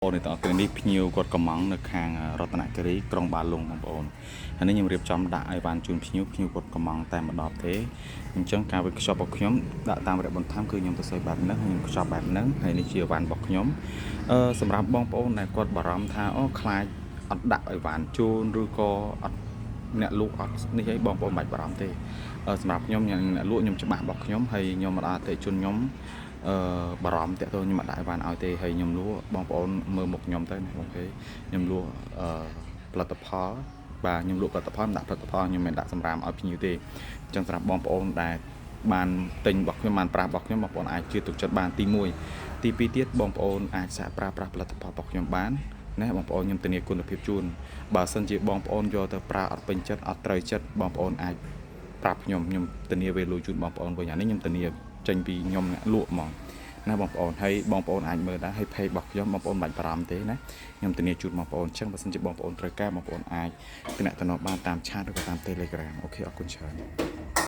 អូនតើគ្នានេះភ្ញៀវគាត់កំងនៅខាងរតនគិរីក្រុងបាឡុងបងប្អូនហើយនេះខ្ញុំរៀបចំដាក់ឲ្យបានជូនភ្ញៀវគាត់កំងតែម្ដងទេអញ្ចឹងការវិខ្ចប់របស់ខ្ញុំដាក់តាមរយៈបន្ថែមគឺខ្ញុំទៅសេបែបហ្នឹងខ្ញុំខ្ចប់បែបហ្នឹងហើយនេះជាវ៉ាន់របស់ខ្ញុំសម្រាប់បងប្អូនដែលគាត់បារម្ភថាអូខ្លាចអត់ដាក់ឲ្យវ៉ាន់ជូនឬក៏អត់អ្នកលក់អត់នេះឲ្យបងប្អូនមិនបាច់បារម្ភទេសម្រាប់ខ្ញុំអ្នកលក់ខ្ញុំច្បាស់របស់ខ្ញុំហើយខ្ញុំមកដល់អតិថិជនខ្ញុំបារម្ភតាក់ទងខ្ញុំអត់ដាក់ឲ្យបានឲ្យទេហើយខ្ញុំលក់បងប្អូនមើលមុខខ្ញុំទៅណាអូខេខ្ញុំលក់ផលិតផលបាទខ្ញុំលក់ផលិតផលដាក់ផលិតផលខ្ញុំមិនដាក់សម្រាមឲ្យភ្ញៀវទេអញ្ចឹងសម្រាប់បងប្អូនដែលបានទិញរបស់ខ្ញុំបានប្រាស់របស់ខ្ញុំបងប្អូនអាចជឿទុកចិត្តបានទី1ទី2ទៀតបងប្អូនអាចសាកប្រើប្រាស់ផលិតផលរបស់ខ្ញុំបានណាបងប្អូនខ្ញុំធានាគុណភាពជូនបើសិនជាបងប្អូនយកទៅប្រើអត់ពេញចិត្តអត់ត្រូវចិត្តបងប្អូនអាចប្រាប់ខ្ញុំធានាវេលលុយជូនបងប្អូនវិញអានេះខ្ញុំធានាចេញពីខ្ញុំអ្នកលក់ហ្មងណាបងប្អូនហើយបងប្អូនអាចមើលដែរហើយ page របស់ខ្ញុំបងប្អូនមិនបាច់បារម្ភទេណាខ្ញុំធានាជូនបងប្អូនអញ្ចឹងបើសិនជាបងប្អូនត្រូវការបងប្អូនអាចទំនាក់ទំនងបានតាមឆាតឬក៏តាម Telegram អូខេអរគុណច្រើន